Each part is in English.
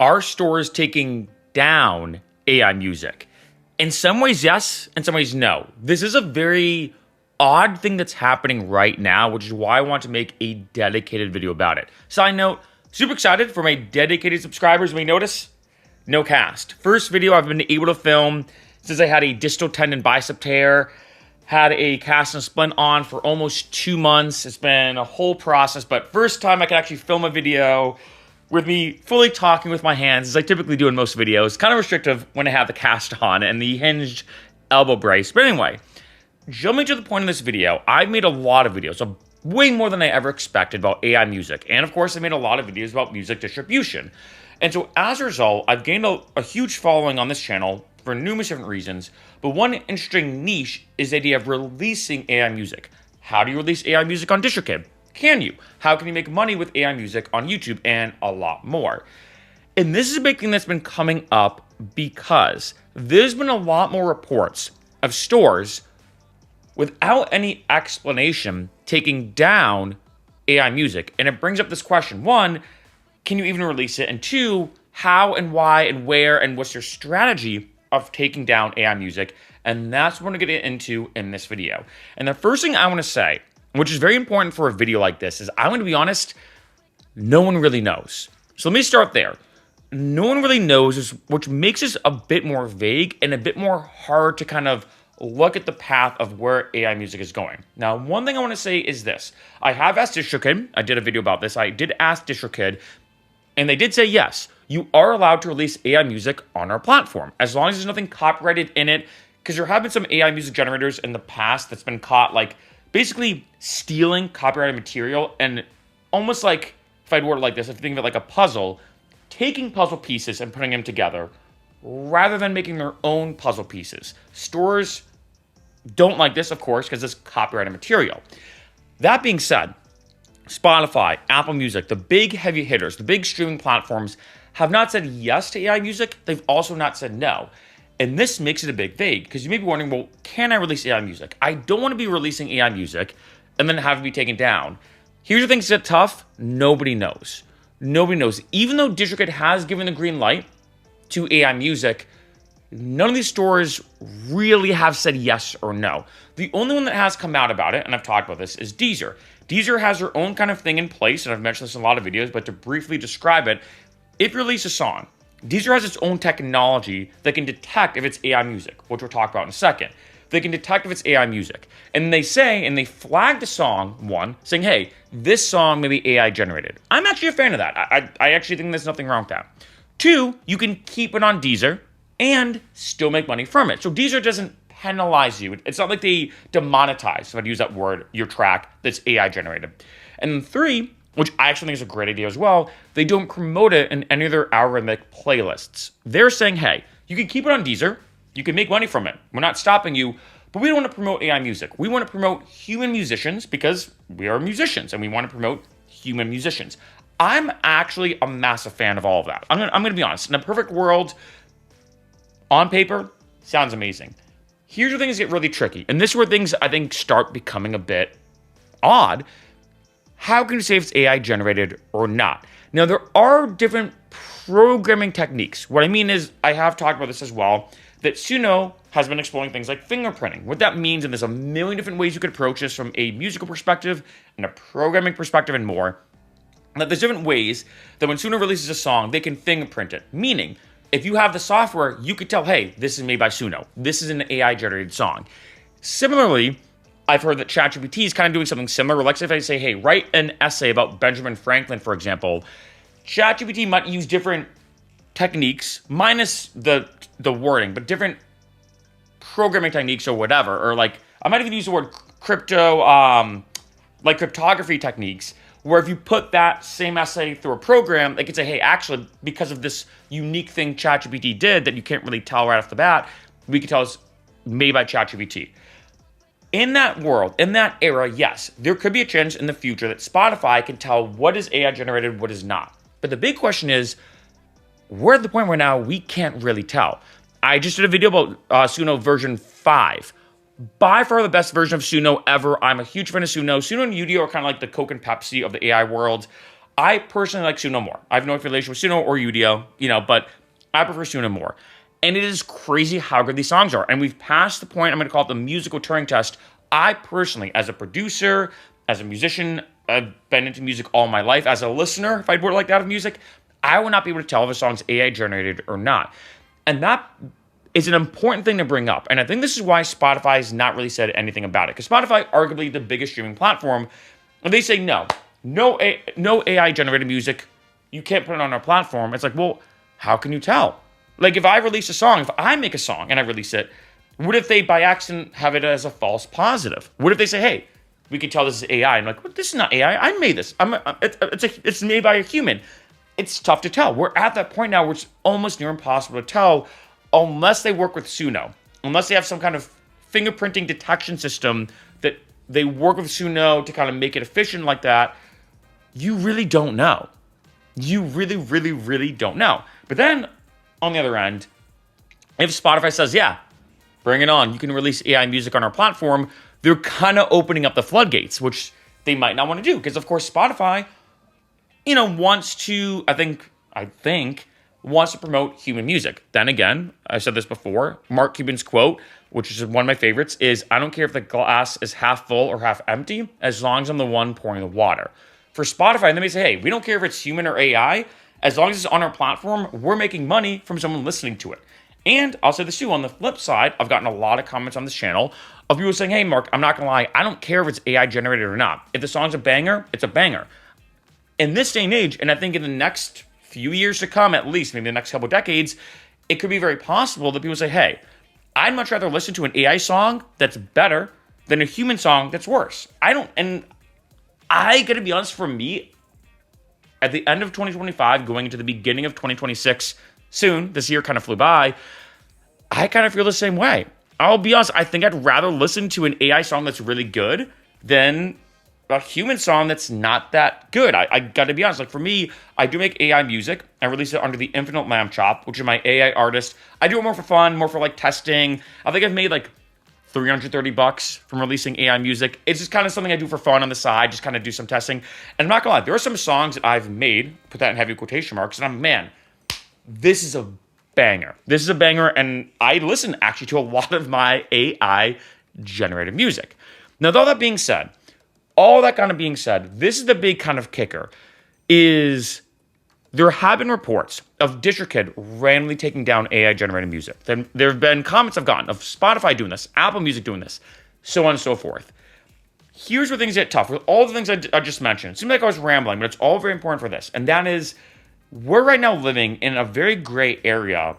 Are stores taking down AI music? In some ways, yes. In some ways, no. This is a very odd thing that's happening right now, which is why I want to make a dedicated video about it. Side note, super excited for my dedicated subscribers. We notice no cast. First video I've been able to film since I had a distal tendon bicep tear. Had a cast and splint on for almost 2 months. It's been a whole process, but first time I could actually film a video with me fully talking with my hands, as I typically do in most videos. Kind of restrictive when I have the cast on and the hinged elbow brace. But anyway, jumping to the point of this video, I've made a lot of videos, way more than I ever expected, about AI music. And of course, I made a lot of videos about music distribution. And so as a result, I've gained a huge following on this channel for numerous different reasons. But one interesting niche is the idea of releasing AI music. How do you release AI music on DistroKid? Can you? How can you make money with AI music on YouTube? And a lot more. And this is a big thing that's been coming up because there's been a lot more reports of stores without any explanation taking down AI music. And it brings up this question. One, can you even release it? And two, how and why and where and what's your strategy of taking down AI music? And that's what we're going to get into in this video. And the first thing I want to say, which is very important for a video like this, is I'm going to be honest, no one really knows. So let me start there. No one really knows, which makes this a bit more vague and a bit more hard to kind of look at the path of where AI music is going. Now, one thing I want to say is this. I have asked DistroKid. I did a video about this. I did ask DistroKid, and they did say yes, you are allowed to release AI music on our platform, as long as there's nothing copyrighted in it, because there have been some AI music generators in the past that's been caught, like, basically stealing copyrighted material and almost like, if I'd word it like this, if you think of it like a puzzle, taking puzzle pieces and putting them together rather than making their own puzzle pieces. Stores don't like this, of course, because it's copyrighted material. That being said, Spotify, Apple Music, the big heavy hitters, the big streaming platforms have not said yes to AI music. They've also not said no. And this makes it a big vague, because you may be wondering, well, can I release AI music? I don't want to be releasing AI music and then have it be taken down. Here's the thing that's tough. Nobody knows. Nobody knows. Even though DistroKid has given the green light to AI music, none of these stores really have said yes or no. The only one that has come out about it, and I've talked about this, is Deezer. Deezer has their own kind of thing in place, and I've mentioned this in a lot of videos, but to briefly describe it, if you release a song, Deezer has its own technology that can detect if it's AI music, which we'll talk about in a second. They can detect if it's AI music. And they say, and they flag the song, one, saying, hey, this song may be AI generated. I'm actually a fan of that. I actually think there's nothing wrong with that. Two, you can keep it on Deezer and still make money from it. So Deezer doesn't penalize you. It's not like they demonetize, if I'd use that word, your track that's AI generated. And then three, which I actually think is a great idea as well, they don't promote it in any of their algorithmic playlists. They're saying, hey, you can keep it on Deezer, you can make money from it. We're not stopping you, but we don't want to promote AI music. We want to promote human musicians because we are musicians and we want to promote human musicians. I'm actually a massive fan of all of that. I'm going to be honest. In a perfect world, on paper, sounds amazing. Here's where things get really tricky. And this is where things, I think, start becoming a bit odd. How can you say if it's AI generated or not? Now, there are different programming techniques. What I mean is, I have talked about this as well, that Suno has been exploring things like fingerprinting. What that means, and there's a million different ways you could approach this from a musical perspective and a programming perspective and more, that there's different ways that when Suno releases a song, they can fingerprint it. Meaning, if you have the software, you could tell, hey, this is made by Suno. This is an AI-generated song. Similarly, I've heard that ChatGPT is kind of doing something similar. Like if I say, hey, write an essay about Benjamin Franklin, for example, ChatGPT might use different techniques, minus the wording, but different programming techniques or whatever. Or like, I might even use the word crypto, like cryptography techniques, where if you put that same essay through a program, they could say, hey, actually, because of this unique thing ChatGPT did that you can't really tell right off the bat, we can tell it's made by ChatGPT. In that world, in that era, yes, there could be a chance in the future that Spotify can tell what is AI generated, what is not. But the big question is, we're at the point where now we can't really tell. I just did a video about Suno version 5. By far the best version of Suno ever. I'm a huge fan of Suno. Suno and Udio are kind of like the Coke and Pepsi of the AI world. I personally like Suno more. I have no affiliation with Suno or Udio, but I prefer Suno more. And it is crazy how good these songs are. And we've passed the point, I'm going to call it the musical Turing test. I personally, as a producer, as a musician, I've been into music all my life. As a listener, if I were like that of music, I would not be able to tell if a song's AI generated or not. And that is an important thing to bring up. And I think this is why Spotify has not really said anything about it. Because Spotify, arguably the biggest streaming platform, and they say no AI generated music. You can't put it on our platform. It's like, well, how can you tell? Like if I release a song, if I make a song and I release it, what if they by accident have it as a false positive? What if they say, hey, we can tell this is AI? I'm like, well, this is not AI. I made this. It's made by a human. It's tough to tell. We're at that point now where it's almost near impossible to tell unless they work with Suno, unless they have some kind of fingerprinting detection system that they work with Suno to kind of make it efficient like that. You really don't know. You really, really, really don't know. But then, on the other end, if Spotify says, yeah, bring it on, you can release AI music on our platform, they're kind of opening up the floodgates, which they might not want to do. Because, of course, Spotify, wants to, I think, wants to promote human music. Then again, I said this before, Mark Cuban's quote, which is one of my favorites, is, I don't care if the glass is half full or half empty, as long as I'm the one pouring the water. For Spotify, they may say, hey, we don't care if it's human or AI, as long as it's on our platform, we're making money from someone listening to it. And I'll say this too, on the flip side, I've gotten a lot of comments on this channel of people saying, hey, Mark, I'm not going to lie, I don't care if it's AI generated or not. If the song's a banger, it's a banger. In this day and age, and I think in the next few years to come, at least, maybe the next couple of decades, it could be very possible that people say, hey, I'd much rather listen to an AI song that's better than a human song that's worse. I gotta be honest, for me, at the end of 2025, going into the beginning of 2026, soon, this year kind of flew by, I kind of feel the same way. I'll be honest, I think I'd rather listen to an AI song that's really good than a human song that's not that good. I gotta be honest, like for me, I do make AI music. I release it under the Infinite Lamb Chop, which is my AI artist. I do it more for fun, more for like testing. I think I've made like $330 from releasing AI music. It's just kind of something I do for fun on the side, just kind of do some testing. And I'm not gonna lie, there are some songs that I've made, put that in heavy quotation marks, and this is a banger. This is a banger, and I listen actually to a lot of my AI generated music. Now, all that being said, this is the big kind of kicker, is there have been reports of DistroKid randomly taking down AI-generated music. Then there have been comments I've gotten of Spotify doing this, Apple Music doing this, so on and so forth. Here's where things get tough. With all the things I just mentioned, it seemed like I was rambling, but it's all very important for this. And that is, we're right now living in a very gray area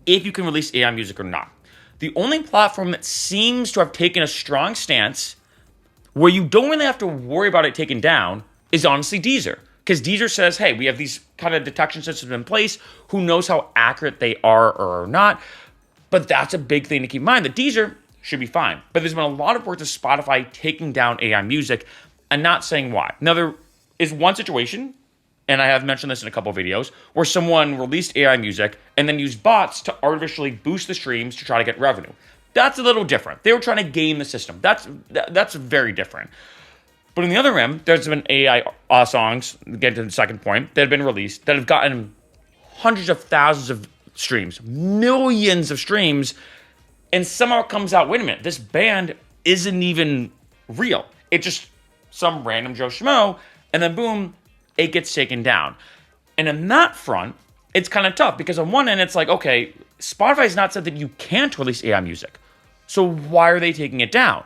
if you can release AI music or not. The only platform that seems to have taken a strong stance where you don't really have to worry about it taken down is honestly Deezer. Because Deezer says, hey, we have these kind of detection systems in place. Who knows how accurate they are or not? But that's a big thing to keep in mind, that Deezer should be fine. But there's been a lot of work to Spotify taking down AI music and not saying why. Now, there is one situation, and I have mentioned this in a couple of videos, where someone released AI music and then used bots to artificially boost the streams to try to get revenue. That's a little different. They were trying to game the system. That's very different. But on the other end, there's been AI songs, getting to the second point, that have been released that have gotten hundreds of thousands of streams, millions of streams, and somehow it comes out, wait a minute, this band isn't even real. It's just some random Joe Schmo, and then boom, it gets taken down. And on that front, it's kind of tough, because on one end, it's like, okay, Spotify's not said that you can't release AI music. So why are they taking it down?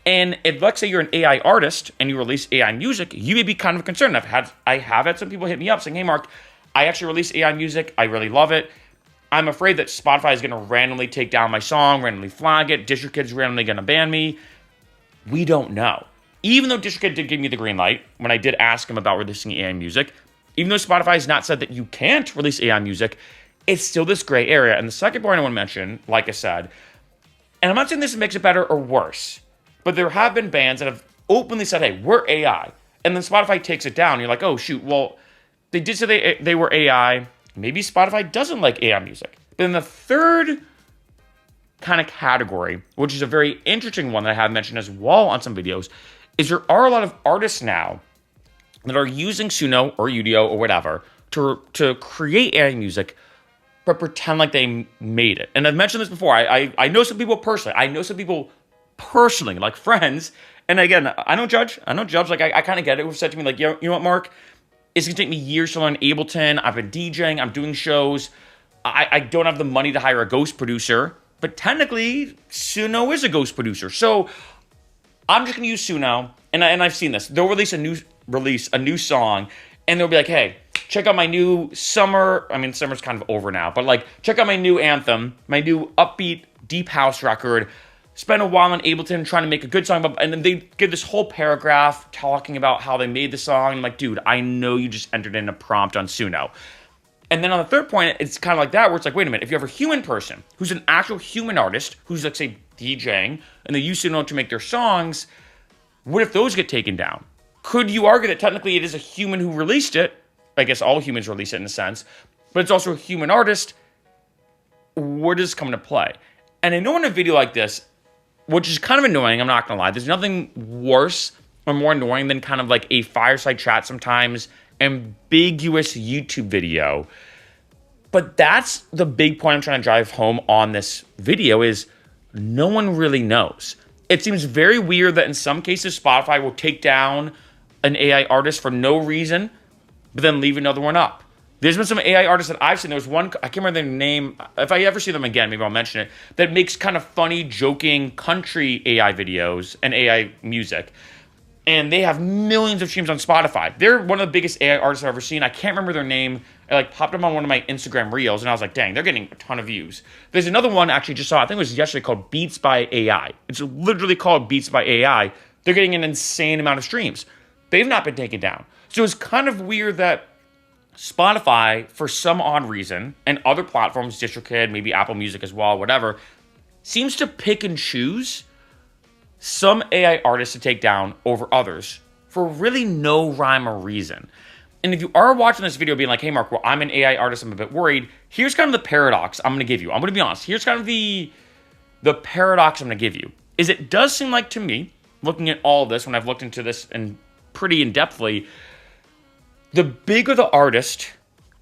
And if, let's say you're an AI artist and you release AI music, you may be kind of concerned. I have had some people hit me up saying, hey, Mark, I actually released AI music. I really love it. I'm afraid that Spotify is going to randomly take down my song, randomly flag it. DistroKid's randomly going to ban me. We don't know. Even though DistroKid did give me the green light when I did ask him about releasing AI music, even though Spotify has not said that you can't release AI music, it's still this gray area. And the second point I want to mention, like I said, and I'm not saying this makes it better or worse, but there have been bands that have openly said, hey, we're AI. And then Spotify takes it down. You're like, oh, shoot, well, they did say they were AI. Maybe Spotify doesn't like AI music. But then the third kind of category, which is a very interesting one that I have mentioned as well on some videos, is there are a lot of artists now that are using Suno or Udio or whatever to create AI music, but pretend like they made it. And I've mentioned this before. I know some people personally. I know some people personally, like friends. And again, I don't judge. I don't judge. Like I kind of get it. Who said to me, like, you know what, Mark? It's gonna take me years to learn Ableton. I've been DJing. I'm doing shows. I don't have the money to hire a ghost producer. But technically, Suno is a ghost producer. So I'm just gonna use Suno. And I've seen this. They'll release a new song, and they'll be like, hey, check out my new summer. I mean, summer's kind of over now, but like, check out my new anthem, my new upbeat deep house record. Spend a while on Ableton trying to make a good song, and then they give this whole paragraph talking about how they made the song. I'm like, dude, I know you just entered in a prompt on Suno. And then on the third point, it's kind of like that, where it's like, wait a minute, if you have a human person who's an actual human artist, who's, let's say, DJing, and they use Suno to make their songs, what if those get taken down? Could you argue that technically it is a human who released it? I guess all humans release it in a sense, but it's also a human artist. Where does this come into play? And I know in a video like this, which is kind of annoying, I'm not gonna lie, there's nothing worse or more annoying than kind of like a fireside chat sometimes, ambiguous YouTube video. But that's the big point I'm trying to drive home on this video is no one really knows. It seems very weird that in some cases Spotify will take down an AI artist for no reason, but then leave another one up. There's been some AI artists that I've seen. There was one, I can't remember their name. If I ever see them again, maybe I'll mention it, that makes kind of funny, joking country AI videos and AI music. And they have millions of streams on Spotify. They're one of the biggest AI artists I've ever seen. I can't remember their name. It like popped up on one of my Instagram reels, and I was like, dang, they're getting a ton of views. There's another one I actually just saw, I think it was yesterday, called Beats by AI. It's literally called Beats by AI. They're getting an insane amount of streams. They've not been taken down. So it's kind of weird that Spotify, for some odd reason, and other platforms, DistroKid, maybe Apple Music as well, whatever, seems to pick and choose some AI artists to take down over others for really no rhyme or reason. And if you are watching this video being like, hey, Mark, well, I'm an AI artist, I'm a bit worried, here's kind of the paradox I'm going to give you. I'm going to be honest. Here's kind of the paradox I'm going to give you. Is it does seem like to me, looking at all of this, when I've looked into this and pretty in-depthly, the bigger the artist,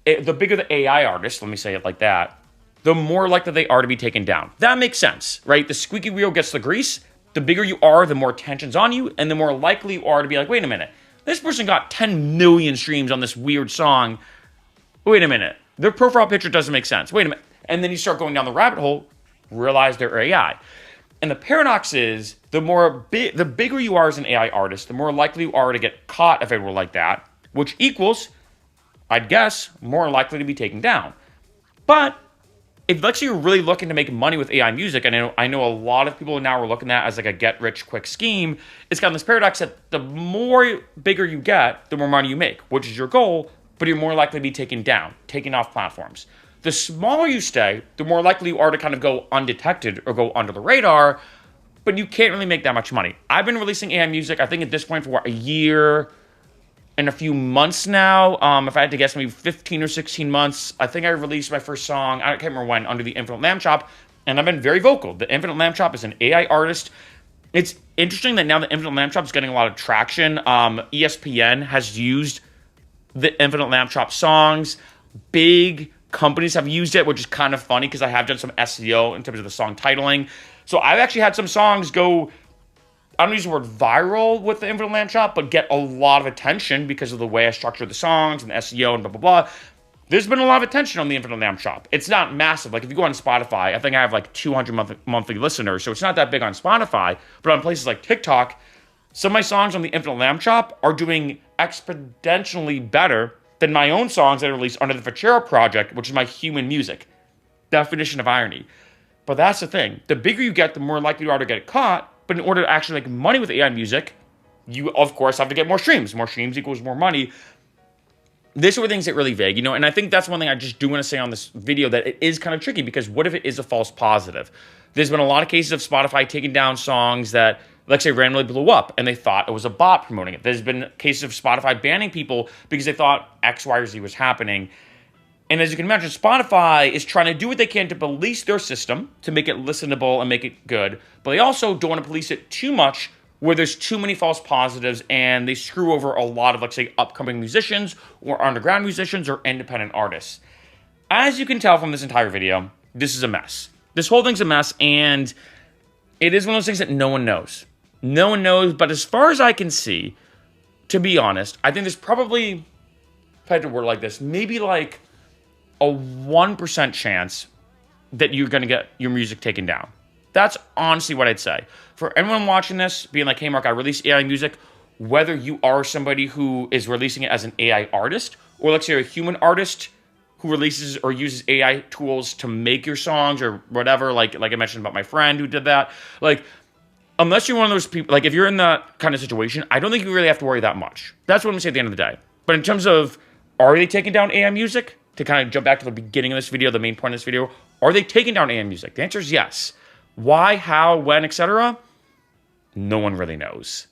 the bigger the AI artist, let me say it like that, the more likely they are to be taken down. That makes sense, right? The squeaky wheel gets the grease. The bigger you are, the more attention's on you, and the more likely you are to be like, wait a minute, this person got 10 million streams on this weird song. Wait a minute, their profile picture doesn't make sense. Wait a minute. And then you start going down the rabbit hole, realize they're AI. And the paradox is, the bigger you are as an AI artist, the more likely you are to get caught if it were like that, which equals, I'd guess, more likely to be taken down. But if let's say you're really looking to make money with AI music, and I know a lot of people now are looking at that as like a get-rich-quick scheme, it's kind of this paradox that the more bigger you get, the more money you make, which is your goal, but you're more likely to be taken down, taken off platforms. The smaller you stay, the more likely you are to kind of go undetected or go under the radar, but you can't really make that much money. I've been releasing AI music, I think at this point, for a year and a few months now. If I had to guess, maybe 15 or 16 months. I think I released my first song, I can't remember when, under the Infinite Lamb Chop, and I've been very vocal. The Infinite Lamb Chop is an AI artist. It's interesting that now the Infinite Lamb Chop is getting a lot of traction. ESPN has used the Infinite Lamb Chop songs. Big companies have used it, which is kind of funny because I have done some SEO in terms of the song titling. So I've actually had some songs go, I don't use the word viral with the Infinite Lamb Chop, but get a lot of attention because of the way I structure the songs and the SEO and blah, blah, blah. There's been a lot of attention on the Infinite Lamb Chop. It's not massive. Like if you go on Spotify, I think I have like 200 monthly listeners, so it's not that big on Spotify. But on places like TikTok, some of my songs on the Infinite Lamb Chop are doing exponentially better than my own songs that I released under the Vachero project, which is my human music. Definition of irony. But that's the thing. The bigger you get, the more likely you are to get caught. But in order to actually make money with AI music, you, of course, have to get more streams. More streams equals more money. These are things that really vague, you know, and I think that's one thing I just do want to say on this video, that it is kind of tricky, because what if it is a false positive? There's been a lot of cases of Spotify taking down songs that, let's say, randomly blew up, and they thought it was a bot promoting it. There's been cases of Spotify banning people because they thought X, Y, or Z was happening. And as you can imagine, Spotify is trying to do what they can to police their system, to make it listenable and make it good, but they also don't want to police it too much where there's too many false positives and they screw over a lot of, like, say, upcoming musicians or underground musicians or independent artists. As you can tell from this entire video, this is a mess. This whole thing's a mess, and it is one of those things that no one knows. No one knows, but as far as I can see, to be honest, I think there's probably, if I had to word it like this, maybe like a 1% chance that you're going to get your music taken down. That's honestly what I'd say. For anyone watching this, being like, hey, Mark, I release AI music, whether you are somebody who is releasing it as an AI artist, or let's say you're a human artist who releases or uses AI tools to make your songs or whatever, like I mentioned about my friend who did that, like, unless you're one of those people, like if you're in that kind of situation, I don't think you really have to worry that much. That's what I'm going to say at the end of the day. But in terms of, are they taking down AI music? To kind of jump back to the beginning of this video, the main point of this video, are they taking down AI music? The answer is yes. Why, how, when, etc.? No one really knows.